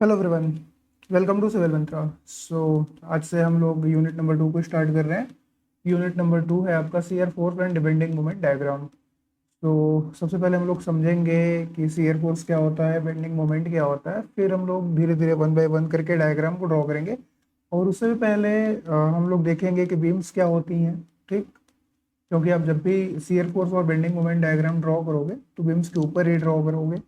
Hello everyone, welcome to Civil Mantra. आज से हम लोग यूनिट नंबर 2 को स्टार्ट कर रहे हैं। यूनिट नंबर 2 है आपका shear force and bending moment diagram. सबसे पहले हम लोग समझेंगे कि सीयर फोर्स क्या होता है, बेंडिंग मोमेंट क्या होता है, फिर हम लोग धीरे धीरे वन बाय वन करके डायग्राम को ड्रॉ करेंगे। और उससे भी पहले हम लोग देखेंगे कि बीम्स क्या होती हैं। ठीक, क्योंकि आप जब भी सीयर फोर्स और बेंडिंग मोमेंट डायग्राम ड्रॉ करोगे तो बीम्स के ऊपर ही ड्रॉ करोगे।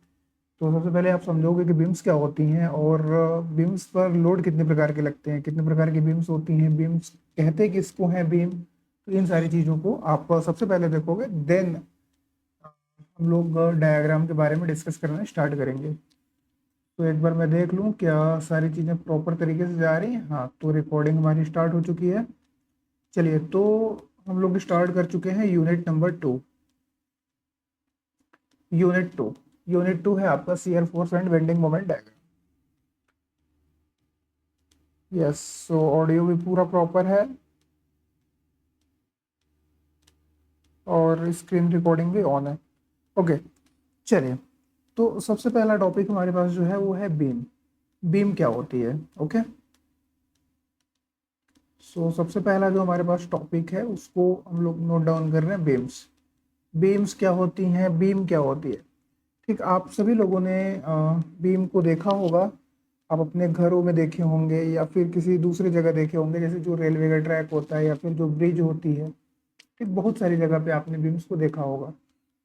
तो सबसे पहले आप समझोगे कि बीम्स क्या होती हैं और बीम्स पर लोड कितने प्रकार के लगते हैं, कितने प्रकार की बीम्स होती हैं, बीम्स कहते किसको हैं बीम। तो इन सारी चीज़ों को आप सबसे पहले देखोगे, देन हम लोग डायग्राम के बारे में डिस्कस करना स्टार्ट करेंगे। तो एक बार मैं देख लूँ क्या सारी चीज़ें प्रॉपर तरीके से जा रही हैं। हाँ, तो रिकॉर्डिंग हमारी स्टार्ट हो चुकी है। चलिए, तो हम लोग स्टार्ट कर चुके हैं यूनिट नंबर 2। यूनिट 2 यूनिट 2 है आपका shear force and bending moment diagram. Yes, so audio भी पूरा प्रॉपर है और स्क्रीन रिकॉर्डिंग भी ऑन है। ओके, चलिए। तो सबसे पहला टॉपिक हमारे पास जो है वो है बीम। बीम क्या होती है? ओके, सबसे पहला जो हमारे पास टॉपिक है उसको हम लोग नोट डाउन कर रहे हैं, बीम्स। बीम्स क्या होती हैं, बीम क्या होती है? ठीक, आप सभी लोगों ने बीम को देखा होगा। आप अपने घरों में देखे होंगे या फिर किसी दूसरी जगह देखे होंगे, जैसे जो रेलवे का ट्रैक होता है या फिर जो ब्रिज होती है। ठीक, बहुत सारी जगह पे आपने बीम्स को देखा होगा।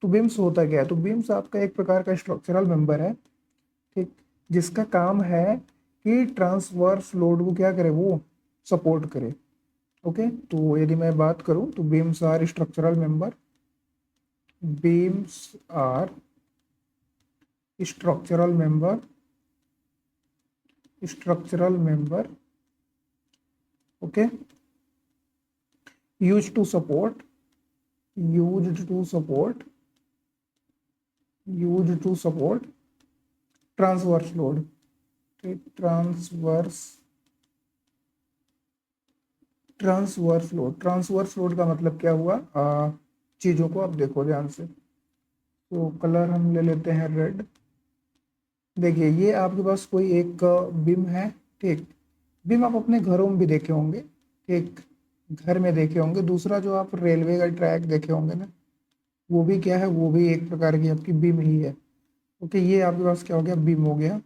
तो बीम्स होता क्या है? तो बीम्स आपका एक प्रकार का स्ट्रक्चरल मेंबर है। ठीक, जिसका काम है कि ट्रांसवर्स लोड को क्या करे, वो सपोर्ट करे। ओके, तो यदि मैं बात करूं तो beams are structural member. Beams are structural member, structural member. Okay, use to support, used to support, used to support transverse load. Transverse transverse load, transverse load का मतलब क्या हुआ? चीज़ों को आप देखो ध्यान से। तो कलर हम ले लेते हैं रेड। देखिए, ये आपके पास कोई एक बिम है। ठीक, बिम आप अपने घरों में भी देखे होंगे। ठीक, घर में देखे होंगे। दूसरा जो आप रेलवे का ट्रैक देखे होंगे ना, वो भी क्या है, वो भी एक प्रकार की आपकी बिम ही है। ओके, ये आपके पास क्या हो गया, बिम हो गया।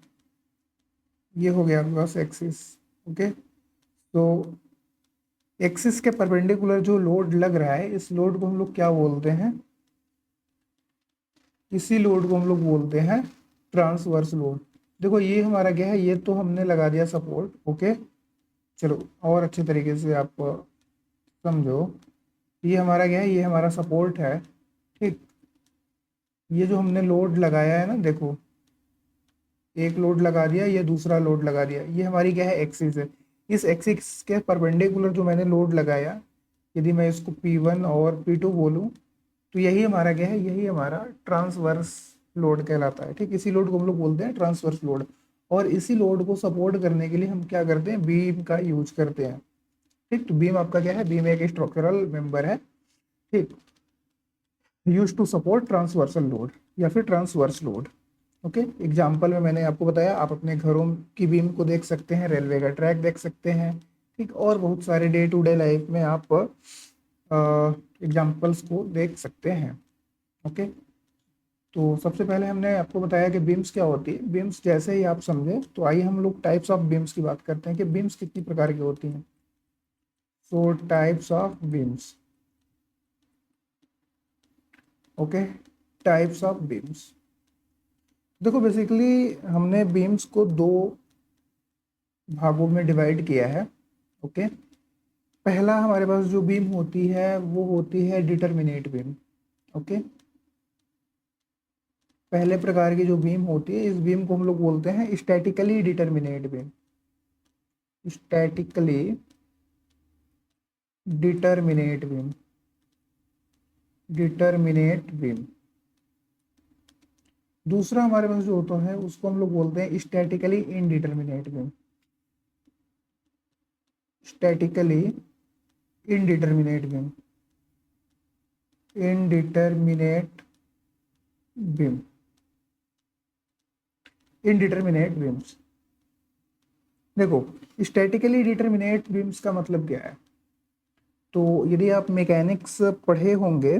ये हो गया आपके पास एक्सिस। ओके, तो एक्सिस के परपेंडिकुलर जो लोड लग रहा है, इस लोड को हम लोग क्या बोलते हैं? इसी लोड को हम लोग बोलते हैं ट्रांसवर्स लोड। देखो, ये हमारा क्या है, ये तो हमने लगा दिया सपोर्ट। ओके, चलो और अच्छे तरीके से आप समझो। ये हमारा क्या है, ये हमारा सपोर्ट है। ठीक, ये जो हमने लोड लगाया है ना, देखो, एक लोड लगा दिया, ये दूसरा लोड लगा दिया, ये हमारी क्या है, एक्सिस है। इस एक्सिस के परपेंडिकुलर जो मैंने लोड लगाया, यदि मैं इसको P1 और P2 बोलूँ, तो यही हमारा क्या है, यही हमारा ट्रांसवर्स लोड कहलाता है। ठीक, इसी लोड को हम लोग बोलते हैं ट्रांसवर्स लोड। और इसी लोड को सपोर्ट करने के लिए हम क्या करते हैं, बीम का यूज करते हैं। ठीक, तो बीम आपका क्या है, बीम एक स्ट्रक्चरल मेंबर है। ठीक, use to support transversal load या फिर ट्रांसवर्स लोड। ओके, एग्जाम्पल में मैंने आपको बताया, आप अपने घरों की बीम को देख सकते हैं, रेलवे का ट्रैक देख सकते हैं। ठीक, और बहुत सारे डे टू डे लाइफ में आप एग्जाम्पल्स को देख सकते हैं। ओके, तो सबसे पहले हमने आपको बताया कि बीम्स क्या होती है। बीम्स जैसे ही आप समझे, तो आइए हम लोग टाइप्स ऑफ बीम्स की बात करते हैं कि बीम्स कितनी प्रकार की होती हैं। Types of beams. Okay, types of beams. देखो, बेसिकली हमने बीम्स को दो भागों में डिवाइड किया है। ओके, पहला हमारे पास जो बीम होती है वो होती है डिटरमिनेट बीम। ओके, पहले प्रकार की जो बीम होती है, इस बीम को हम लोग बोलते हैं statically determinate beam. Statically determinate beam, determinate beam. दूसरा हमारे पास जो होता है उसको हम लोग बोलते हैं statically indeterminate beam. Statically indeterminate beam, indeterminate beam, indeterminate beams. देखो स्टैटिकली डिटरमिनेट बीम्स का मतलब क्या है, तो यदि आप मैकेनिक्स पढ़े होंगे,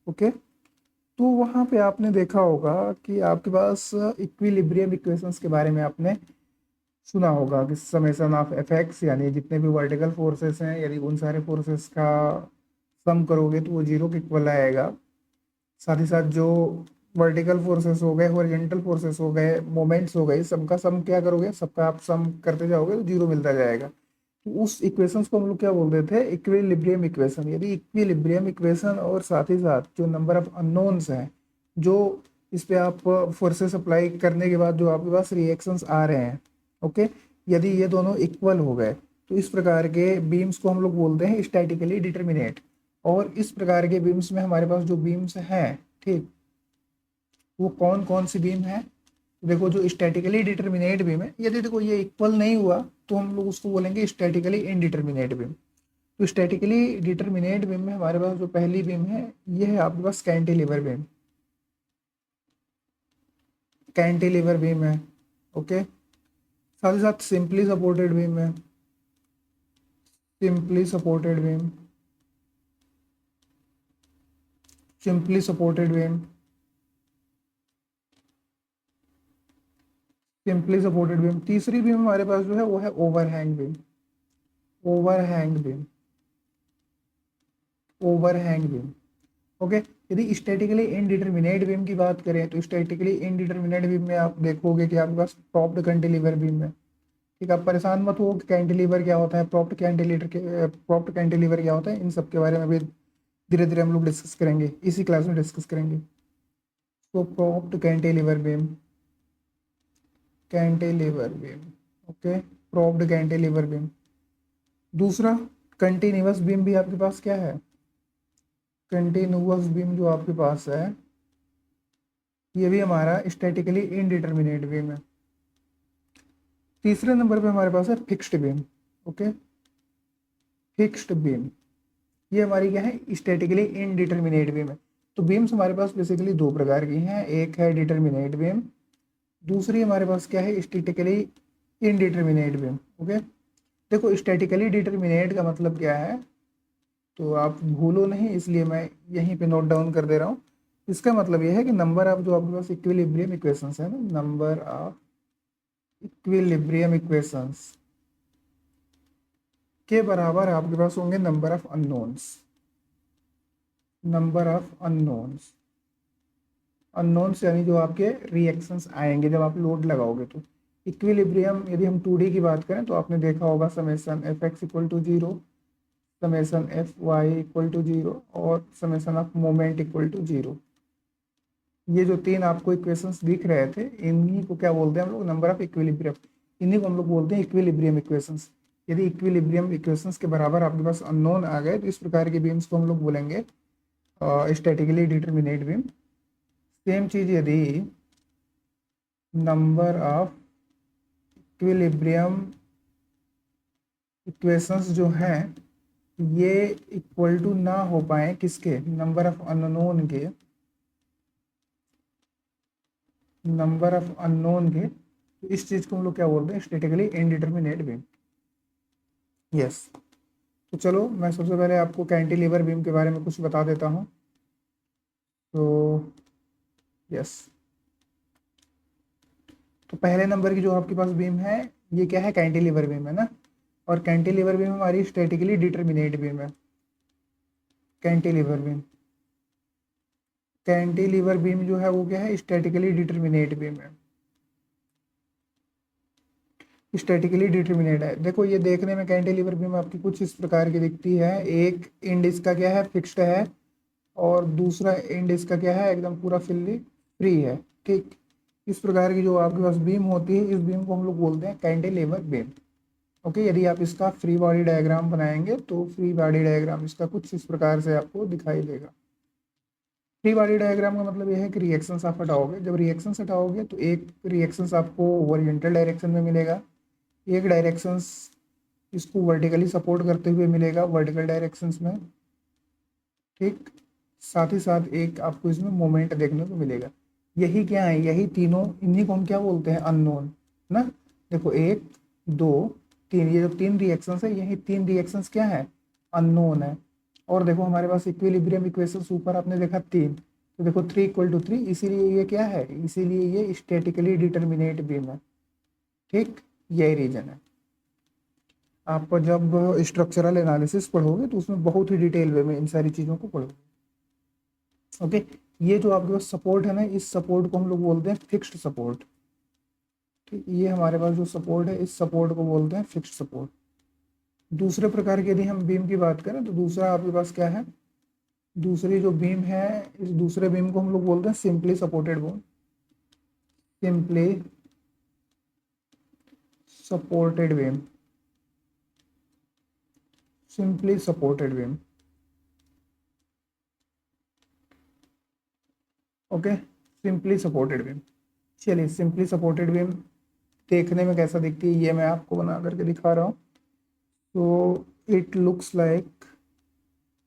ओके, तो वहाँ पे आपने देखा होगा कि आपके पास इक्विलिब्रियम इक्वेशंस के बारे में आपने सुना होगा कि समेशन ऑफ एफेक्ट्स, यानी जितने भी वर्टिकल फोर्सेस हैं यदि उन सारे फोर्सेस का सम करोगे तो वो जीरो के इक्वल आएगा। साथ ही साथ जो वर्टिकल फोर्सेस हो गए, हॉरिजॉन्टल फोर्सेस हो गए, मोमेंट्स हो गए, सबका सम क्या करोगे, सबका आप सम करते जाओगे तो जीरो मिलता जाएगा। तो उस इक्वेशंस को हम लोग क्या बोलते थे, इक्विलिब्रियम इक्वेशन। यदि इक्विलिब्रियम इक्वेशन और साथ ही साथ जो नंबर ऑफ अननोन्स हैं, जो इस पे आप फोर्सेस अप्लाई करने के बाद जो आपके पास रिएक्शंस आ रहे हैं, ओके, यदि ये दोनों इक्वल हो गए तो इस प्रकार के बीम्स को हम लोग बोलते हैं स्टैटिकली डिटर्मिनेट। और इस प्रकार के बीम्स में हमारे पास जो बीम्स हैं, ठीक, वो कौन कौन सी बीम है, देखो जो स्टैटिकली डिटर्मिनेट बीम है, यदि देखो ये इक्वल नहीं हुआ तो हम लोग उसको बोलेंगे स्टैटिकली इनडिटर्मिनेट बीम। तो स्टैटिकली डिटर्मिनेट बीम में हमारे पास जो पहली बीम है ये है आपके पास कैंटिलीवर बीम, कैंटिलीवर बीम है, ओके। साथ ही साथ सिंपली सपोर्टेड बीम है, simply supported beam, simply supported beam, simply supported beam. तीसरी बीम हमारे पास जो है वो है overhang beam, overhang beam, overhang beam, okay. यदि स्टैटिकली इनडिटर्मिनेट बीम की बात करें तो स्टैटिकली इनडिटर्मिनेट बीम में आप देखोगे कि आपके पास प्रॉप्ड कैंटिलीवर बीम है, ठीक। आप परेशान मत हो कि कैंटिलीवर क्या होता है, प्रॉप्ड कैंटिलीवर क्या होता है, इन सब के बारे में भी धीरे धीरे हम लोग डिस्कस करेंगे, इसी क्लास में डिस्कस करेंगे। तो propped cantilever beam, cantilever beam, okay, propped cantilever beam. दूसरा कंटिन्यूअस बीम भी आपके पास क्या है, कंटिन्यूअस बीम जो आपके पास है ये भी हमारा स्टैटिकली इनडिटर्मिनेट बीम है। तीसरे नंबर पे हमारे पास है fixed beam, okay, fixed beam. ये हमारी क्या है, स्टैटिकली इनडिटर्मिनेट बीम है। तो बीम्स हमारे पास बेसिकली दो प्रकार की हैं, एक है डिटर्मिनेट बीम, दूसरी हमारे पास क्या है, स्टैटिकली इनडिटर्मिनेट बीम, ओके। देखो स्टैटिकली डिटर्मिनेट का मतलब क्या है, तो आप भूलो नहीं, इसलिए मैं यहीं पे नोट डाउन कर दे रहा हूँ। इसका मतलब यह है कि नंबर ऑफ जो आपके पास इक्विलिब्रियम इक्वेशंस है ना, नंबर ऑफ इक्विलिब्रियम इक्वेशंस के बराबर आपके पास होंगे number of unknowns, number of unknowns, unknowns यानी जो आपके रिएक्शंस आएंगे जब आप लोड लगाओगे। तो इक्विलिब्रियम यदि हम 2D की बात करें तो आपने देखा होगा summation f x equal to zero, summation f y equal to zero और summation of moment equal to zero. ये जो तीन आपको इक्वेशंस दिख रहे थे इन्हीं को क्या बोलते हैं हम लोग, नंबर ऑफ इक्विलिब्रियम। इन्हीं को हम लोग बोलते हैं इक्विलिब्रियम इक्वेशंस। यदि इक्विलिब्रियम इक्वेशंस के बराबर आपके पास अननोन आ गए तो इस प्रकार के बीम्स को हम लोग बोलेंगे स्टैटिकली डिटर्मिनेट बीम। सेम चीज यदि नंबर ऑफ इक्विलिब्रियम इक्वेशंस जो हैं ये इक्वल टू ना हो पाए किसके, नंबर ऑफ अननोन के, नंबर ऑफ अननोन के, तो इस चीज को हम लोग क्या बोलते हैं, स्टैटिकली इनडिटर्मिनेट बीम। यस, तो चलो मैं सबसे पहले आपको कैंटिलीवर बीम के बारे में कुछ बता देता हूँ। तो यस, तो पहले नंबर की जो आपके पास बीम है ये क्या है, कैंटिलीवर बीम है ना। और कैंटिलीवर बीम हमारी स्टैटिकली डिटर्मिनेट बीम है, कैंटिलीवर बीम, कैंटिलीवर बीम जो है वो क्या है, स्टैटिकली डिटर्मिनेट बीम है, स्टैटिकली डिटर्मिनेट है। देखो ये देखने में कैंटिलीवर बीम आपकी कुछ इस प्रकार की दिखती है, एक एंड इसका क्या है, फिक्स्ड है, और दूसरा एंड इसका क्या है, एकदम पूरा फिल्ली फ्री है, ठीक। इस प्रकार की जो आपके पास बीम होती है इस बीम को हम लोग बोलते हैं कैंटिलीवर बीम, ओके। यदि आप इसका फ्री बॉडी डायग्राम बनाएंगे तो फ्री बॉडी डायग्राम इसका कुछ इस प्रकार से आपको दिखाई देगा। फ्री बॉडी डायग्राम का मतलब यह है कि रिएक्शंस आप हटाओगे, जब रिएक्शंस हटाओगे तो एक रिएक्शंस आपको ओरिएंटल डायरेक्शन में मिलेगा, एक डायरेक्शंस इसको वर्टिकली सपोर्ट करते हुए मिलेगा वर्टिकल डायरेक्शंस में, ठीक। साथ ही साथ एक आपको इसमें मोमेंट देखने को मिलेगा। यही क्या है, यही तीनों, इन्हीं को हम क्या बोलते हैं, अननोन ना। देखो एक, दो, तीन, ये जो तीन रिएक्शंस है, यही तीन रिएक्शंस क्या है, अननोन है। और देखो हमारे पास इक्विलिब्रियम इक्वेशंस ऊपर आपने देखा तीन, तो देखो 3 = 3, इसीलिए ये क्या है, इसीलिए ये स्टैटिकली डिटर्मिनेट बीम है। ठीक, यही रीजन है। आप जब स्ट्रक्चरल एनालिसिस पढ़ोगे तो उसमें बहुत ही डिटेल वे में इन सारी चीज़ों को पढ़ोगे। ओके, ये जो आपके पास सपोर्ट है ना, इस सपोर्ट को हम लोग बोलते हैं फिक्स्ड सपोर्ट। ठीक, ये हमारे पास जो सपोर्ट है, इस सपोर्ट को बोलते हैं फिक्स्ड सपोर्ट। दूसरे प्रकार की यदि हम बीम की बात करें तो दूसरा आपके पास क्या है, दूसरी जो बीम है, इस दूसरे बीम को हम लोग बोलते हैं simply supported beam. Simply supported beam, simply supported beam. Okay, simply supported beam. चलिए, सिंपली सपोर्टेड बीम देखने में कैसा दिखती है, ये मैं आपको बना करके दिखा रहा हूँ। तो इट लुक्स लाइक,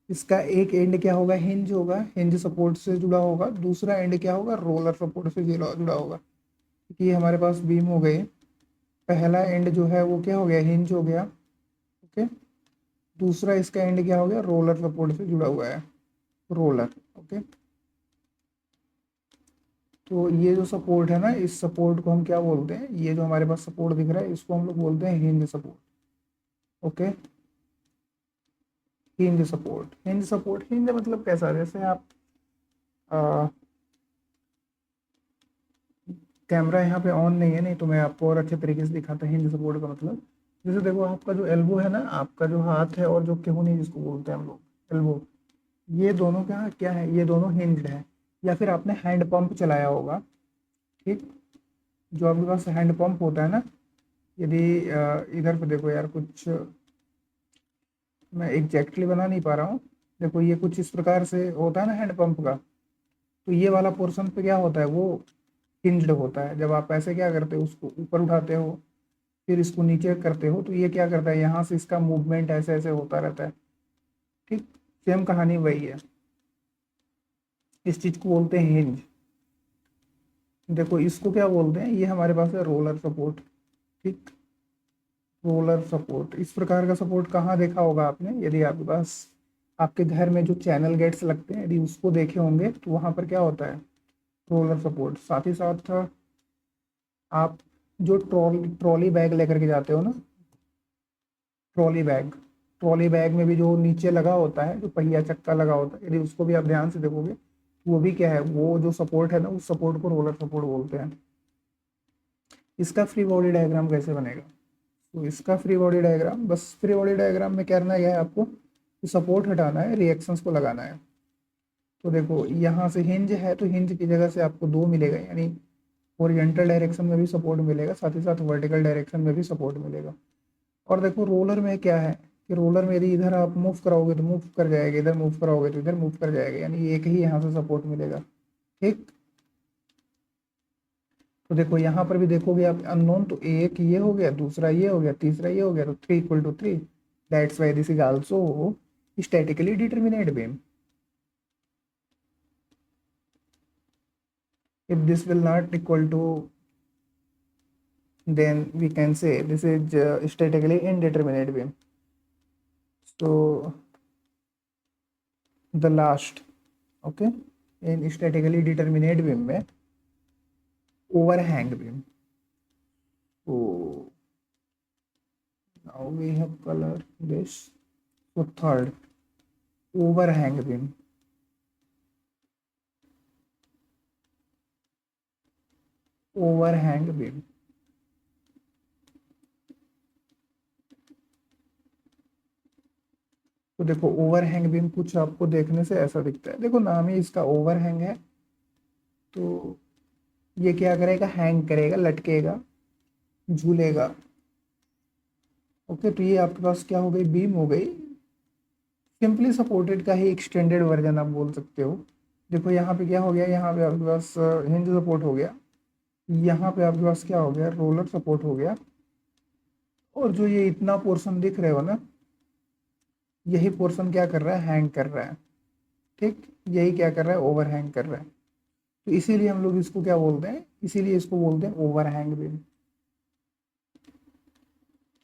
इसका एक एंड क्या होगा, हिंज होगा, हिंज सपोर्ट से जुड़ा होगा। दूसरा एंड क्या होगा, रोलर सपोर्ट से जुड़ा जुड़ा होगा। ये हमारे पास बीम हो गई, पहला एंड जो है वो क्या हो गया, हिंज हो गया। ओके, दूसरा इसका एंड क्या हो गया, रोलर सपोर्ट से जुड़ा हुआ है, रोलर। ओके, तो ये जो सपोर्ट है ना, इस सपोर्ट को हम क्या बोलते हैं, ये जो हमारे पास सपोर्ट दिख रहा है, इसको हम लोग बोलते हैं hinge support. Okay, hinge support, hinge support, hinge मतलब कैसा, जैसे आप कैमरा यहाँ पे ऑन नहीं है, नहीं तो मैं आपको और अच्छे तरीके से दिखाता हूँ हिंज सपोर्ट का मतलब। जैसे देखो, आपका जो एल्बो है ना, आपका जो हाथ है और जो केहूनी जिसको बोलते हैं हम लोग एल्बो, ये दोनों क्या क्या है, ये दोनों हिंज्ड है। या फिर आपने हैंड पंप चलाया होगा। ठीक, जो आपके पास हैंड पंप होता है ना, यदि इधर पे देखो यार, कुछ मैं एग्जैक्टली बना नहीं पा रहा हूँ। देखो ये कुछ इस प्रकार से होता है ना हैंड पंप का, तो ये वाला पोर्शन पे क्या होता है, वो हिंज्ड होता है। जब आप ऐसे क्या करते हो, उसको ऊपर उठाते हो, फिर इसको नीचे करते हो, तो ये क्या करता है, यहाँ से इसका मूवमेंट ऐसे ऐसे होता रहता है। ठीक, सेम कहानी वही है, इस चीज को बोलते हैं हिंज। देखो इसको क्या बोलते हैं, ये हमारे पास है रोलर सपोर्ट। ठीक, रोलर सपोर्ट, इस प्रकार का सपोर्ट कहाँ देखा होगा आपने, यदि आपके पास आपके घर में जो चैनल गेट्स लगते हैं, यदि उसको देखे होंगे तो वहां पर क्या होता है, रोलर सपोर्ट। साथ ही साथ आप जो ट्रॉली बैग लेकर के जाते हो ना, ट्रॉली बैग, ट्रॉली बैग में भी जो नीचे लगा होता है, जो पहिया चक्का लगा होता है, यदि उसको भी आप ध्यान से देखोगे, वो भी क्या है, वो जो सपोर्ट है ना, उस सपोर्ट को रोलर सपोर्ट बोलते हैं। इसका फ्री बॉडी डायग्राम कैसे बनेगा, तो इसका फ्री बॉडी डायग्राम, बस फ्री बॉडी डायग्राम में करना यह है आपको, सपोर्ट हटाना है, रिएक्शंस को लगाना है। तो देखो यहाँ से हिंज है, तो हिंज की जगह से आपको दो मिलेगा, यानी ओरिएंटल डायरेक्शन में भी सपोर्ट मिलेगा, साथ ही साथ वर्टिकल डायरेक्शन में भी सपोर्ट मिलेगा। और देखो रोलर में क्या है, कि रोलर में यदि इधर आप मूव कराओगे तो मूव कर जाएगा, इधर मूव कराओगे तो इधर मूव कर जाएगा, यानी एक ही यहाँ से सपोर्ट मिलेगा। ठीक, तो देखो यहाँ पर भी देखोगे आप अननोन, तो एक ये हो गया, दूसरा ये हो गया, तीसरा ये हो गया, तो 3 = 3। That's why this is also statically determinate beam. if this will not equal to, then we can say this is statically indeterminate beam. So the last, okay, in statically determinate beam में overhang beam. So now we have color this. So third, overhang beam. overhang beam, तो देखो overhang beam कुछ आपको देखने से ऐसा दिखता है, देखो नाम ही इसका ओवरहैंग है, तो ये क्या करेगा, हैंग करेगा, लटकेगा, झूलेगा। ओके, तो ये आपके पास क्या हो गई, बीम हो गई, सिंपली सपोर्टेड का ही एक्सटेंडेड वर्जन आप बोल सकते हो। देखो यहाँ पे क्या हो गया, यहाँ पे आपके पास हिंज सपोर्ट हो गया, यहाँ पे आपके पास क्या हो गया, रोलर सपोर्ट हो गया, और जो ये इतना पोर्शन दिख रहे हो ना, यही पोर्शन क्या कर रहा है, हैंग कर रहा है। ठीक, यही क्या कर रहा है, ओवर हैंग कर रहा है। तो इसीलिए हम लोग इसको क्या बोलते हैं, इसीलिए इसको बोलते हैं ओवर हैंग बीम।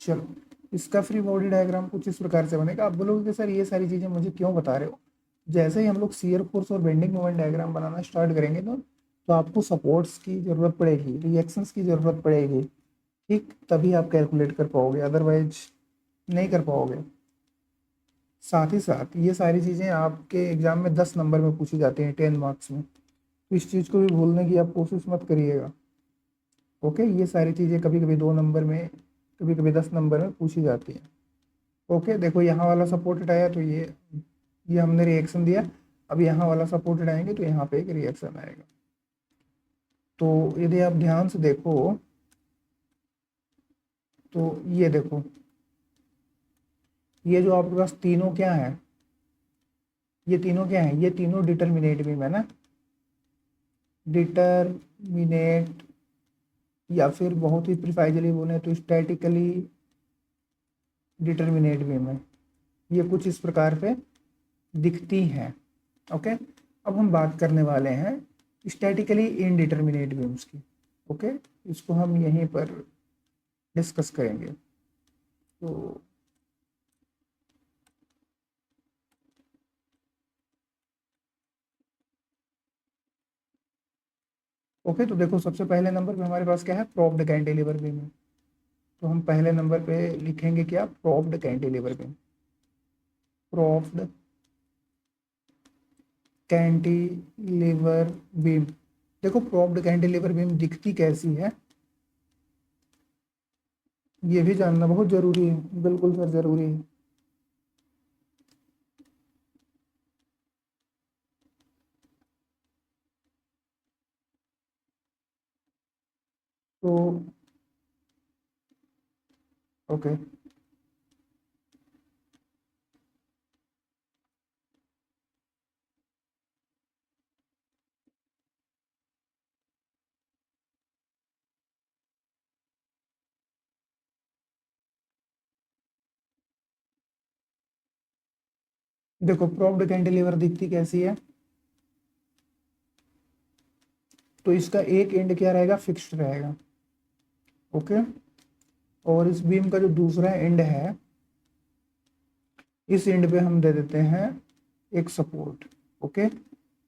चलो, इसका फ्री बॉडी डायग्राम कुछ इस प्रकार से बनेगा। आप बोलोगे कि सर ये सारी चीज़ें मुझे क्यों बता रहे हो? जैसे ही हम लोग शियर फोर्स और बेंडिंग मोमेंट डायग्राम बनाना स्टार्ट करेंगे तो आपको सपोर्ट्स की ज़रूरत पड़ेगी, रिएक्शंस की ज़रूरत पड़ेगी, ठीक, तभी आप कैलकुलेट कर पाओगे, अदरवाइज नहीं कर पाओगे। साथ ही साथ ये सारी चीज़ें आपके एग्जाम में 10 नंबर में पूछी जाती हैं, 10 मार्क्स में, तो इस चीज़ को भी भूलने की आप कोशिश मत करिएगा। ओके, ये सारी चीज़ें कभी कभी 2 नंबर में, कभी कभी 10 नंबर में पूछी जाती हैं। ओके, देखो यहाँ वाला सपोर्ट हटाया तो ये हमने रिएक्शन दिया। अब यहाँ वाला सपोर्ट हटाएंगे तो यहाँ पे एक रिएक्शन आएगा। तो यदि आप ध्यान से देखो तो ये देखो, ये जो आपके पास तीनों क्या है, ये तीनों क्या है, ये तीनों डिटरमिनेट बीम है ना, डिटरमिनेट, या फिर बहुत ही प्रिसाइजली बोले तो स्टैटिकली डिटरमिनेट बीम है। ये कुछ इस प्रकार से दिखती हैं। ओके, अब हम बात करने वाले हैं स्टैटिकली इनडिटरमिनेट बीम्स की। ओके, इसको हम यहीं पर डिस्कस करेंगे। तो ओके, तो देखो सबसे पहले नंबर पे हमारे पास क्या है, प्रोप्ड कैंटिलीवर बीम है। तो हम पहले नंबर पे लिखेंगे क्या, प्रोप्ड कैंटिलीवर बीम, प्रोप्ड कैंटिलीवर बीम। देखो प्रोप्ड कैंटिलीवर बीम दिखती कैसी है, ये भी जानना बहुत जरूरी है, बिल्कुल सर जरूरी है। तो ओके, देखो प्रोप्ड कैंटिलीवर दिखती कैसी है, तो इसका एक एंड क्या रहेगा, फिक्स्ड रहेगा। ओके, और इस बीम का जो दूसरा एंड है, इस एंड पे हम दे देते हैं एक सपोर्ट। ओके,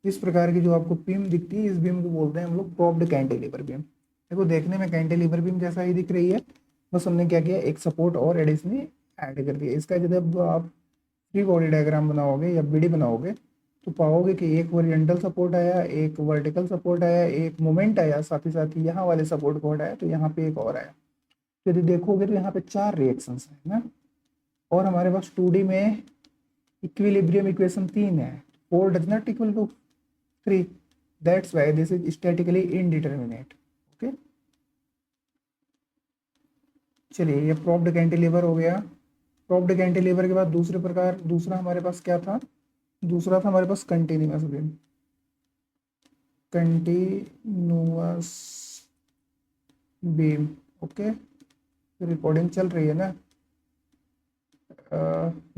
इस प्रकार की जो आपको बीम दिखती है, इस बीम को बोलते हैं हम लोग प्रोप्ड कैंटिलीवर बीम। देखो देखने में कैंटिलीवर बीम जैसा ही दिख रही है, बस हमने क्या किया, एक सपोर्ट और एडिशनली ऐड कर दिया। इसका जब आप फ्री बॉडी डायग्राम बनाओगे या बीडी बनाओगे तो पाओगे कि एक ओरिएंटल सपोर्ट आया, एक वर्टिकल सपोर्ट आया, एक मोमेंट आया, साथ ही साथ यहाँ वाले सपोर्ट को हटाया तो यहाँ पे एक और आया। तो यदि देखोगे तो यहाँ पे 4 रिएक्शंस है ना, और हमारे पास 2D में इक्विलिब्रियम इक्वेशन 3 है, 4 does not equal to 3, that's why this is statically indeterminate. Okay, चलिए ये प्रोप्ड कैंटिलीवर हो गया। प्रोप्ड कैंटिलीवर के बाद दूसरे प्रकार, दूसरा हमारे पास क्या था, दूसरा था हमारे पास continuous beam, continuous beam. Okay, recording चल रही है ना,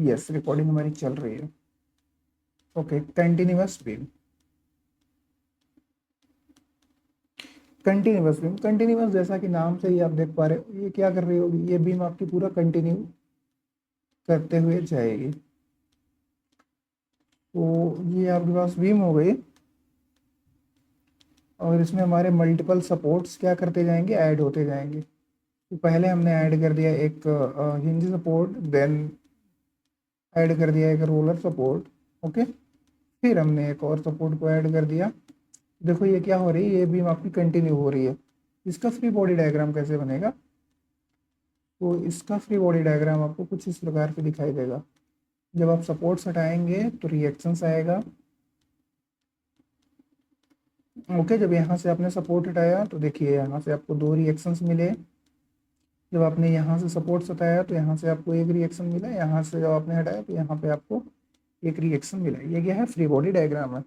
यस रिकॉर्डिंग हमारी चल रही है। Okay, continuous beam, continuous beam, continuous जैसा कि नाम से ही आप देख पा रहे हो, ये क्या कर रही होगी, ये बीम आपकी पूरा कंटिन्यू करते हुए जाएगी। तो ये आपके पास बीम हो गई, और इसमें हमारे मल्टीपल सपोर्ट्स क्या करते जाएंगे, ऐड होते जाएंगे। तो पहले हमने ऐड कर दिया एक हिंज सपोर्ट, देन ऐड कर दिया एक रोलर सपोर्ट। ओके, फिर हमने एक और सपोर्ट को ऐड कर दिया। देखो ये क्या हो रही है, ये बीम आपकी कंटिन्यू हो रही है। इसका फ्री बॉडी डायग्राम कैसे बनेगा, तो इसका फ्री बॉडी डायग्राम आपको कुछ इस प्रकार से दिखाई देगा। जब आप सपोर्ट्स हटाएंगे तो रिएक्शंस आएगा। ओके, जब यहाँ से आपने सपोर्ट हटाया तो देखिए यहाँ से आपको 2 रिएक्शंस मिले। जब आपने यहाँ से सपोर्ट हटाया तो यहाँ से आपको एक रिएक्शन मिला, यहाँ से जब आपने हटाया तो यहाँ पे आपको एक रिएक्शन मिला। ये क्या है, फ्री बॉडी डायग्राम है।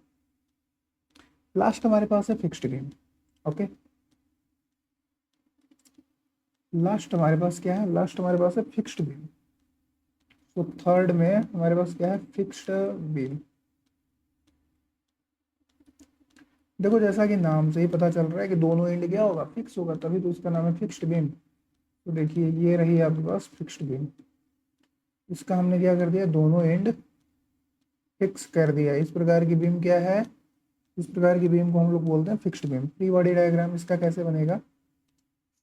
लास्ट हमारे पास है फिक्स्ड बीम। ओके, लास्ट हमारे पास क्या है, लास्ट हमारे पास है फिक्स्ड बीम। तो थर्ड में हमारे पास क्या है, फिक्स्ड बीम। देखो जैसा कि नाम से ही पता चल रहा है कि दोनों एंड क्या होगा, फिक्स होगा, तभी तो उसका नाम है फिक्स्ड बीम। तो देखिए ये रही आपके पास फिक्स्ड बीम। इसका हमने क्या कर दिया, दोनों एंड फिक्स कर दिया। इस प्रकार की बीम क्या है, इस प्रकार की बीम को हम लोग बोलते हैं fixed beam. Free body diagram इसका कैसे बनेगा,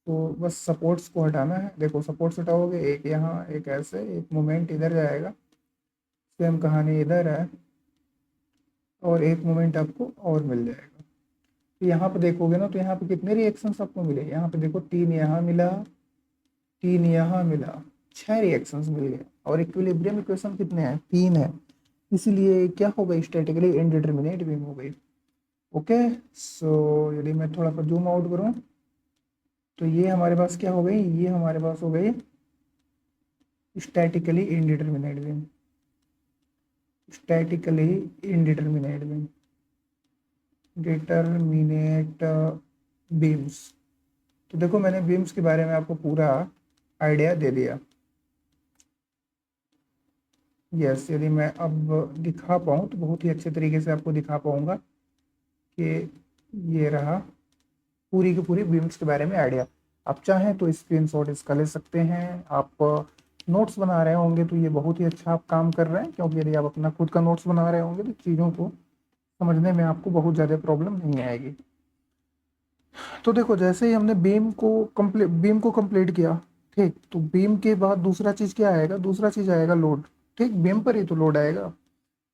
तो बस सपोर्ट्स को हटाना है। देखो सपोर्ट्स हटाओगे, एक यहाँ एक ऐसे, एक मोमेंट इधर जाएगा, सेम कहानी इधर है, और एक मोमेंट आपको और मिल जाएगा। तो यहाँ पे देखोगे ना, तो यहाँ पे कितने रिएक्शंस आपको मिले, यहाँ पे देखो 3 यहाँ मिला, 3 यहाँ मिला, 6 रिएक्शंस मिल गए। और इक्विलिब्रियम इक्वेशन कितने हैं, 3 है। इसलिए क्या हो गई, स्टैटिकली इनडिटर्मिनेट बीम हो गई। ओके, सो यदि मैं थोड़ा सा जूम आउट करूँ, तो ये हमारे पास क्या हो गई, ये हमारे पास हो गई statically indeterminate beam. Statically indeterminate beam, determinate beams. तो देखो मैंने बीम्स के बारे में आपको पूरा आइडिया दे दिया। यस, यदि मैं अब दिखा पाऊँ तो बहुत ही अच्छे तरीके से आपको दिखा पाऊँगा कि ये रहा पूरी की पूरी बीम्स के बारे में आइडिया। आप चाहें तो स्क्रीनशॉट इसका ले सकते हैं। आप नोट्स बना रहे होंगे तो ये बहुत ही अच्छा आप काम कर रहे हैं, क्योंकि यदि आप अपना खुद का नोट्स बना रहे होंगे तो चीज़ों को समझने में आपको बहुत ज़्यादा प्रॉब्लम नहीं आएगी। तो देखो जैसे ही हमने बीम को कंप्लीट किया, ठीक, तो बीम के बाद दूसरा चीज़ क्या आएगा, दूसरा चीज़ आएगा लोड। ठीक, बीम पर ही तो लोड आएगा।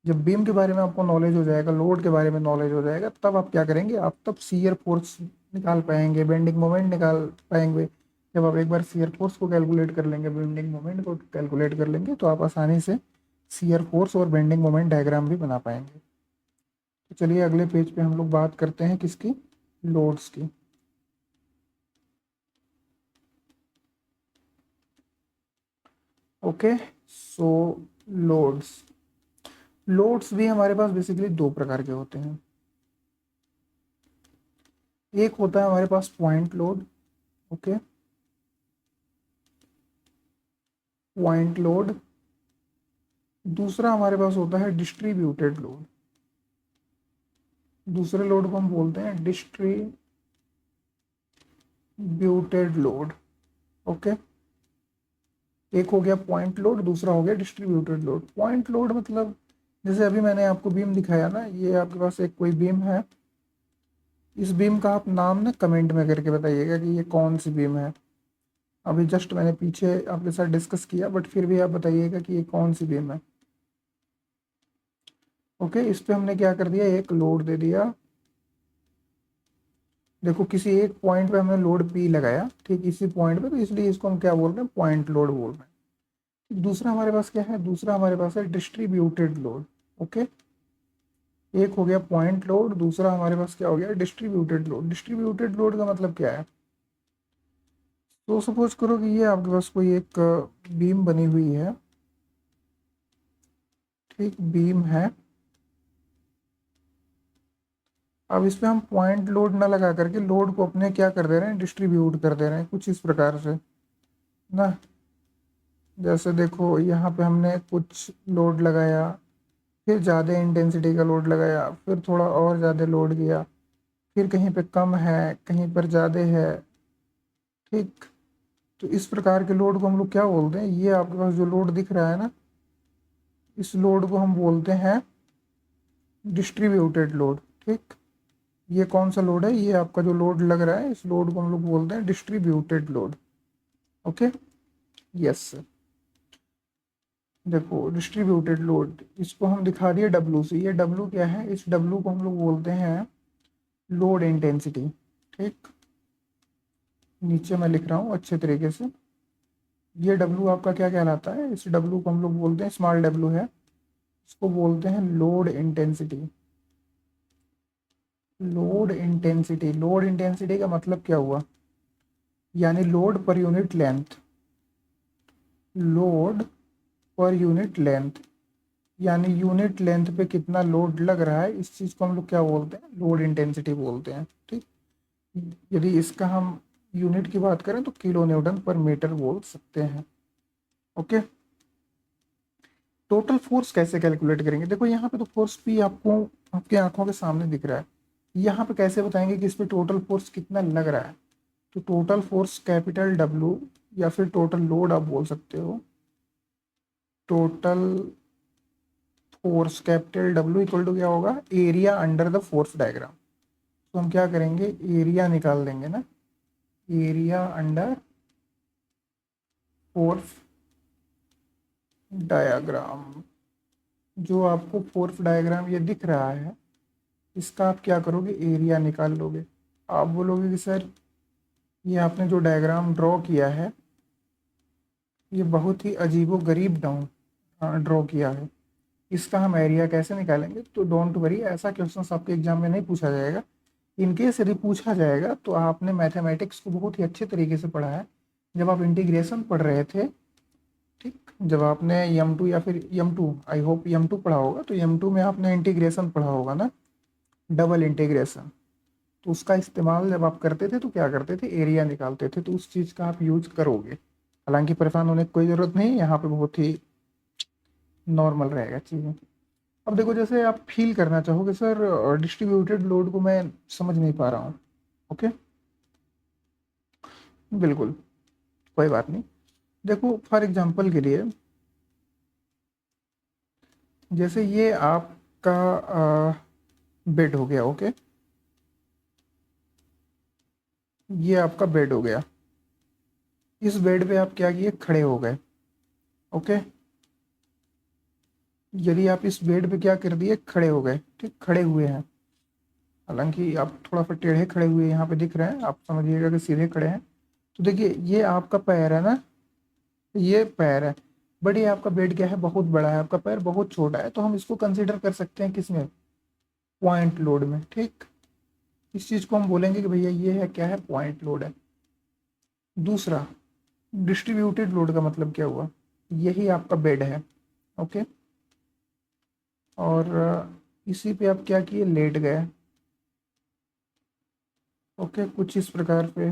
जब बीम के बारे में आपको नॉलेज हो जाएगा, लोड के बारे में नॉलेज हो जाएगा, तब आप क्या करेंगे, आप तब शियर फोर्स निकाल पाएंगे, बेंडिंग मोमेंट निकाल पाएंगे। जब आप एक बार शियर फोर्स को कैलकुलेट कर लेंगे, बेंडिंग मोमेंट को कैलकुलेट कर लेंगे, तो आप आसानी से शियर फोर्स और बेंडिंग मोमेंट डायग्राम भी बना पाएंगे। तो चलिए अगले पेज पे हम लोग बात करते हैं किसकी, लोड्स की। ओके, सो लोड्स, लोड्स भी हमारे पास बेसिकली दो प्रकार के होते हैं। एक होता है हमारे पास point load, okay, point load. दूसरा हमारे पास होता है डिस्ट्रीब्यूटेड लोड। दूसरे लोड को हम बोलते हैं डिस्ट्रीब्यूटेड लोड। ओके, एक हो गया पॉइंट लोड, दूसरा हो गया डिस्ट्रीब्यूटेड लोड। पॉइंट लोड मतलब जैसे अभी मैंने आपको बीम दिखाया ना, ये आपके पास एक कोई बीम है, इस बीम का आप नाम ना कमेंट में करके बताइएगा कि ये कौन सी बीम है। अभी जस्ट मैंने पीछे आपके साथ डिस्कस किया, बट फिर भी आप बताइएगा कि ये कौन सी बीम है। ओके, इस पे हमने क्या कर दिया, एक लोड दे दिया। देखो किसी एक पॉइंट पे हमने लोड पी लगाया, ठीक, इसी पॉइंट पे, तो इसलिए इसको हम क्या बोल रहे हैं, पॉइंट लोड बोल रहे हैं। दूसरा हमारे पास क्या है, दूसरा हमारे पास है डिस्ट्रीब्यूटेड लोड। ओके, एक हो गया पॉइंट लोड, दूसरा हमारे पास क्या हो गया, डिस्ट्रीब्यूटेड लोड। डिस्ट्रीब्यूटेड लोड का मतलब क्या है, तो सपोज करो कि ये आपके पास कोई एक बीम बनी हुई है, ठीक, बीम है। अब इस पे हम पॉइंट लोड ना लगा करके लोड को अपने क्या कर दे रहे हैं, डिस्ट्रीब्यूट कर दे रहे हैं कुछ इस प्रकार से ना। जैसे देखो यहाँ पे हमने कुछ लोड लगाया, फिर ज़्यादा इंटेंसिटी का लोड लगाया, फिर थोड़ा और ज़्यादा लोड किया, फिर कहीं पे कम है, कहीं पर ज़्यादा है, ठीक। तो इस प्रकार के लोड को हम लोग क्या बोलते हैं, ये आपके पास जो लोड दिख रहा है ना, इस लोड को हम बोलते हैं डिस्ट्रीब्यूटेड लोड। ठीक, ये कौन सा लोड है, ये आपका जो लोड लग रहा है, इस लोड को हम लोग बोलते हैं distributed load. Okay, yes sir. देखो डिस्ट्रीब्यूटेड लोड, इसको हम दिखा दिए डब्लू से। ये डब्लू क्या है, इस डब्लू को हम लोग बोलते हैं लोड इंटेंसिटी। ठीक, नीचे मैं लिख रहा हूँ अच्छे तरीके से। ये डब्लू आपका क्या कहलाता है, इस डब्लू को हम लोग बोलते हैं, स्मॉल डब्लू है, इसको बोलते हैं load intensity. Load intensity, load intensity का मतलब क्या हुआ, यानी load per unit length, load per unit length, यानी यूनिट लेंथ पे कितना लोड लग रहा है, इस चीज़ को हम लोग क्या बोलते हैं, लोड इंटेंसिटी बोलते हैं। ठीक, यदि इसका हम यूनिट की बात करें तो किलो न्यूटन पर मीटर बोल सकते हैं। ओके, टोटल फोर्स कैसे कैलकुलेट करेंगे, देखो यहाँ पे तो फोर्स भी आपको आपके आंखों के सामने दिख रहा है। यहाँ पे कैसे बताएंगे कि इस पे टोटल फोर्स कितना लग रहा है, तो टोटल फोर्स कैपिटल डब्लू या फिर टोटल लोड आप बोल सकते हो। Total force capital W equal to क्या होगा, area under the force diagram. तो हम क्या करेंगे, एरिया निकाल देंगे ना, एरिया अंडर फोर्स डायग्राम। जो आपको फोर्स डायग्राम ये दिख रहा है, इसका आप क्या करोगे, एरिया निकाल लोगे। आप बोलोगे कि सर ये आपने जो डायग्राम ड्रॉ किया है ये बहुत ही अजीबो गरीब डाउन ड्रॉ किया है, इसका हम एरिया कैसे निकालेंगे। तो डोंट वरी, ऐसा क्वेश्चन आपके एग्जाम में नहीं पूछा जाएगा। इनकेस यदि पूछा जाएगा तो आपने मैथमेटिक्स को बहुत ही अच्छे तरीके से पढ़ा है। जब आप इंटीग्रेशन पढ़ रहे थे, ठीक, जब आपने यम टू या फिर यम टू, आई होप यम टू पढ़ा होगा, तो यम टू में आपने इंटीग्रेशन पढ़ा होगा ना, डबल इंटीग्रेशन। तो उसका इस्तेमाल जब आप करते थे तो क्या करते थे, एरिया निकालते थे। तो उस चीज़ का आप यूज करोगे। हालांकि परेशान होने की कोई ज़रूरत नहीं, यहाँ पे बहुत ही नॉर्मल रहेगा चीज़ें। अब देखो, जैसे आप फील करना चाहोगे सर डिस्ट्रीब्यूटेड लोड को मैं समझ नहीं पा रहा हूँ, ओके, बिल्कुल कोई बात नहीं। देखो फॉर एग्जांपल के लिए, जैसे ये आपका बेड हो गया, ओके, ये आपका बेड हो गया। इस बेड पे आप क्या किए, खड़े हो गए, ओके। यदि आप इस बेड पे क्या कर दिए, खड़े हो गए, ठीक, खड़े हुए हैं। हालांकि आप थोड़ा सा टेढ़े खड़े हुए यहाँ पे दिख रहे हैं, आप समझिएगा कि सीधे खड़े हैं। तो देखिए ये आपका पैर है ना, ये पैर है, बट ये आपका बेड क्या है, बहुत बड़ा है, आपका पैर बहुत छोटा है। तो हम इसको कंसीडर कर सकते हैं किसमें, पॉइंट लोड में, ठीक। इस चीज़ को हम बोलेंगे कि भैया ये है, क्या है, पॉइंट लोड है। दूसरा, डिस्ट्रीब्यूटेड लोड का मतलब क्या हुआ, यही आपका बेड है, ओके, और इसी पे आप क्या किए, लेट गए, ओके, कुछ इस प्रकार पे।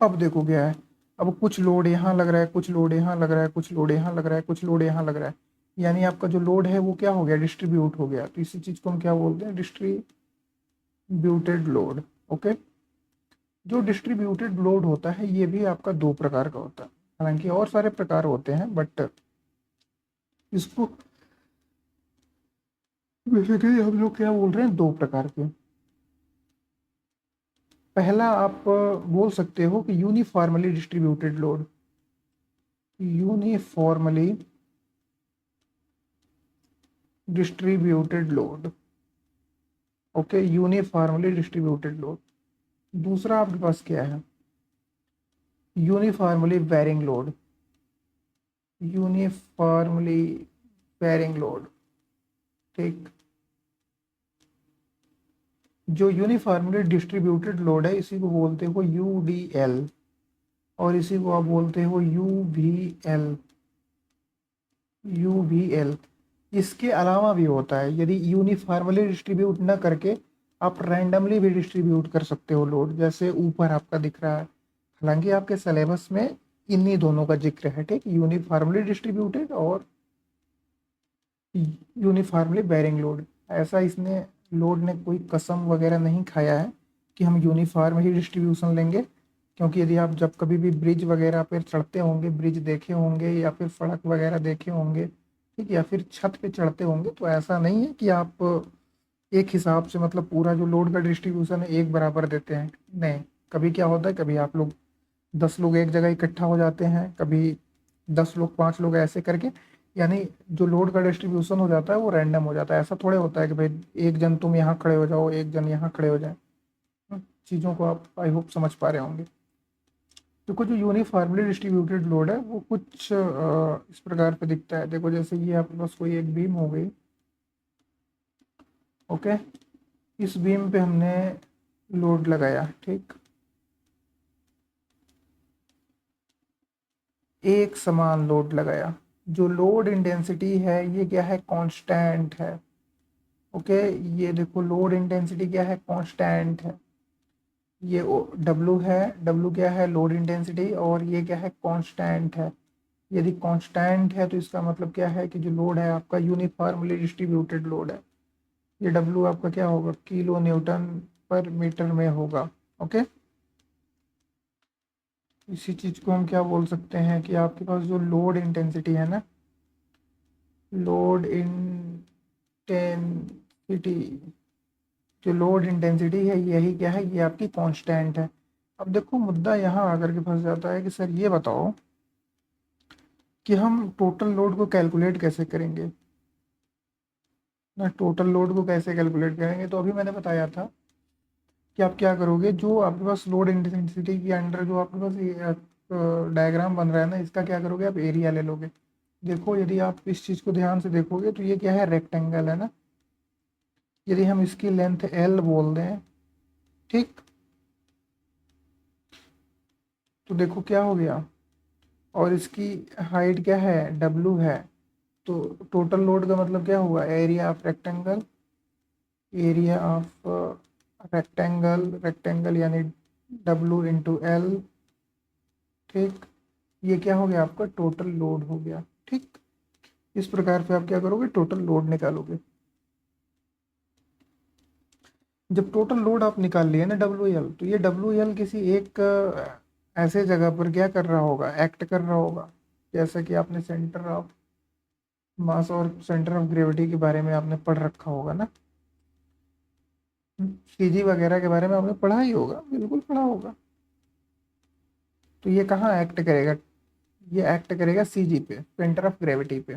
अब देखो क्या है, अब कुछ लोड यहाँ लग रहा है, कुछ लोड यहाँ लग रहा है, कुछ लोड यहाँ लग रहा है, कुछ लोड यहाँ लग रहा है। यानी आपका जो लोड है वो क्या हो गया, डिस्ट्रीब्यूट हो गया। तो इसी चीज़ को हम क्या बोलते हैं, डिस्ट्रीब्यूटेड लोड, ओके। जो डिस्ट्रीब्यूटेड लोड होता है ये भी आपका दो प्रकार का होता है। हालांकि और सारे प्रकार होते हैं, बट इसको बेसिकली हम लोग क्या बोल रहे हैं, दो प्रकार के। पहला आप बोल सकते हो कि uniformly distributed load, uniformly distributed load, okay, uniformly distributed load. दूसरा आपके पास क्या है, uniformly varying load, uniformly varying load, ठीक। जो यूनिफॉर्मली डिस्ट्रीब्यूटेड लोड है इसी को बोलते हो यूडीएल, और इसी को आप बोलते हो यूवीएल, यूवीएल। इसके अलावा भी होता है, यदि यूनिफॉर्मली डिस्ट्रीब्यूट ना करके आप रैंडमली भी डिस्ट्रीब्यूट कर सकते हो लोड, जैसे ऊपर आपका दिख रहा है। हालांकि आपके सिलेबस में इन्हीं दोनों का जिक्र है, ठीक, यूनिफॉर्मली डिस्ट्रीब्यूटेड और यूनिफॉर्मली बेरिंग लोड। ऐसा इसने, लोड ने कोई कसम वगैरह नहीं खाया है कि हम यूनिफॉर्म ही डिस्ट्रीब्यूशन लेंगे। क्योंकि यदि आप जब कभी भी ब्रिज वगैरह पर चढ़ते होंगे, ब्रिज देखे होंगे या फिर सड़क वगैरह देखे होंगे, ठीक, या फिर छत पे चढ़ते होंगे, तो ऐसा नहीं है कि आप एक हिसाब से, मतलब पूरा जो लोड का डिस्ट्रीब्यूशन है एक बराबर देते हैं, नहीं। कभी क्या होता है, कभी आप लोग 10 लोग एक जगह इकट्ठा हो जाते हैं, कभी 10 लोग, 5 लोग, ऐसे करके। यानी जो लोड का डिस्ट्रीब्यूशन हो जाता है वो रैंडम हो जाता है। ऐसा थोड़े होता है कि भाई एक जन तुम यहाँ खड़े हो जाओ, एक जन यहाँ खड़े हो जाए। चीज़ों को आप आई होप समझ पा रहे होंगे। देखो जो यूनिफॉर्मली डिस्ट्रीब्यूटेड लोड है वो कुछ इस प्रकार पे दिखता है। देखो जैसे ये आपके पास कोई एक बीम हो गई, ओके, इस बीम पे हमने लोड लगाया, ठीक, एक समान लोड लगाया। जो लोड इंटेंसिटी है ये क्या है, कांस्टेंट है, ओके। ये देखो लोड इंटेंसिटी क्या है, कांस्टेंट है। ये डब्लू है, डब्लू क्या है, लोड इंटेंसिटी, और ये क्या है, कांस्टेंट है। यदि कांस्टेंट है तो इसका मतलब क्या है कि जो लोड है आपका यूनिफॉर्मली डिस्ट्रीब्यूटेड लोड है। ये डब्लू आपका क्या होगा, किलो न्यूटन पर मीटर में होगा, ओके। इसी चीज़ को हम क्या बोल सकते हैं कि आपके पास जो लोड इंटेंसिटी है ना, लोड इंटेंसिटी, जो लोड इंटेंसिटी है यही क्या है, ये आपकी कांस्टेंट है। अब देखो मुद्दा यहाँ आकर के फंस जाता है कि सर ये बताओ कि हम टोटल लोड को कैलकुलेट कैसे करेंगे ना, टोटल लोड को कैसे कैलकुलेट करेंगे। तो अभी मैंने बताया था कि आप क्या करोगे, जो आपके पास लोड इंटेंसिटी के अंडर जो आपके पास डायग्राम बन रहा है ना, इसका क्या करोगे, आप एरिया ले लोगे। देखो यदि आप इस चीज़ को ध्यान से देखोगे तो ये क्या है, रेक्टेंगल है ना। यदि हम इसकी लेंथ एल बोल दें, ठीक, तो देखो क्या हो गया, और इसकी हाइट क्या है, डब्लू है। तो टोटल लोड का मतलब क्या हुआ, area of rectangle, area of rectangle यानी डब्लू इंटू एल, ठीक। ये क्या हो गया, आपका टोटल लोड हो गया, ठीक। इस प्रकार से आप क्या करोगे, टोटल लोड निकालोगे। जब टोटल लोड आप निकाल लिए ना डब्ल्यू एल, तो ये डब्ल्यू एल किसी एक ऐसे जगह पर क्या कर रहा होगा, एक्ट कर रहा होगा। जैसा कि आपने सेंटर ऑफ मास और सेंटर ऑफ ग्रेविटी के बारे में आपने पढ़ रखा होगा ना, सीजी वगैरह के बारे में आपने पढ़ा ही होगा, बिल्कुल पढ़ा होगा। तो ये कहाँ एक्ट करेगा, ये एक्ट करेगा सीजी पे, सेंटर ऑफ ग्रेविटी पे।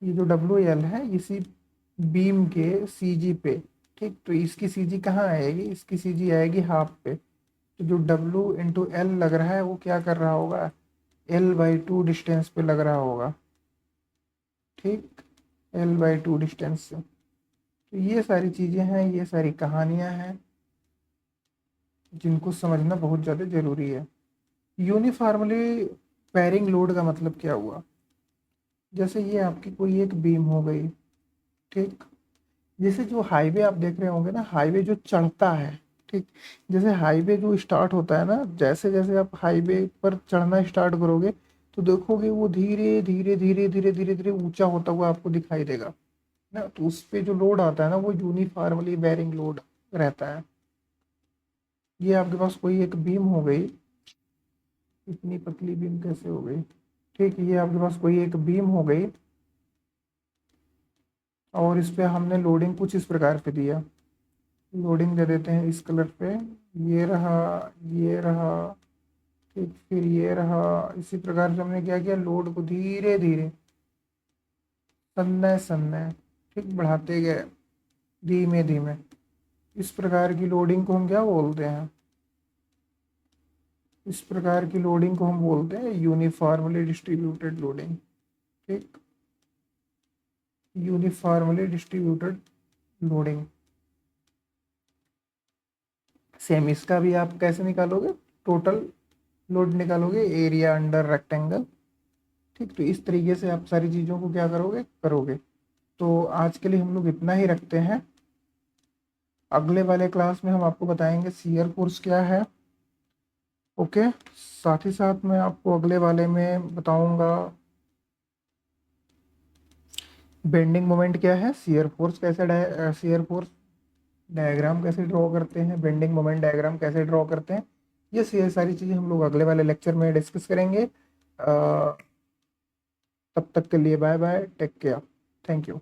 ये जो डब्ल्यू एल है इसी बीम के सीजी पे, ठीक। तो इसकी सीजी कहाँ आएगी, इसकी सीजी आएगी हाफ पे। तो जो डब्ल्यू इंटू एल लग रहा है वो क्या कर रहा होगा, L/2 डिस्टेंस पे लग रहा होगा, ठीक, L/2 डिस्टेंस से। तो ये सारी चीज़ें हैं, ये सारी कहानियाँ हैं जिनको समझना बहुत ज़्यादा ज़रूरी है। यूनिफॉर्मली पैरिंग लोड का मतलब क्या हुआ, जैसे ये आपकी कोई एक बीम हो गई, ठीक। जैसे जो हाईवे आप देख रहे होंगे ना, हाईवे जो चढ़ता है, ठीक। जैसे हाईवे जो स्टार्ट होता है ना, जैसे जैसे आप हाईवे पर चढ़ना स्टार्ट करोगे तो देखोगे वो धीरे धीरे धीरे धीरे धीरे धीरे ऊंचा होता हुआ आपको दिखाई देगा ना। तो उस पे जो लोड आता है ना वो यूनिफॉर्मली बेयरिंग लोड रहता है। ये आपके पास कोई एक बीम हो गई, इतनी पतली बीम कैसे हो गई, ठीक। ये आपके पास कोई एक बीम हो गई और इस पे हमने लोडिंग कुछ इस प्रकार पे दिया। लोडिंग दे देते हैं इस कलर पे, ये रहा, ये रहा, ठीक। फिर ये रहा। इसी प्रकार से हमने क्या किया, लोड को धीरे धीरे सन्ना सन्ना, ठीक, बढ़ाते गए धीमे धीमे। इस प्रकार की लोडिंग को हम क्या बोलते हैं, इस प्रकार की लोडिंग को हम बोलते हैं यूनिफॉर्मली डिस्ट्रीब्यूटेड लोडिंग, ठीक, यूनिफॉर्मली डिस्ट्रीब्यूटेड लोडिंग। सेम इसका भी आप कैसे निकालोगे, टोटल लोड निकालोगे, एरिया अंडर रेक्टेंगल, ठीक। तो इस तरीके से आप सारी चीज़ों को क्या करोगे, करोगे। तो आज के लिए हम लोग इतना ही रखते हैं। अगले वाले क्लास में हम आपको बताएंगे शियर फोर्स क्या है, ओके। साथ ही साथ मैं आपको अगले वाले में बताऊंगा बेंडिंग मोमेंट क्या है, शियर फोर्स कैसे शियर फोर्स डायग्राम कैसे ड्रॉ करते हैं, बेंडिंग मोमेंट डायग्राम कैसे ड्रॉ करते हैं। ये सारी चीज़ें हम लोग अगले वाले लेक्चर में डिस्कस करेंगे। तब तक के लिए bye bye, take care, thank you.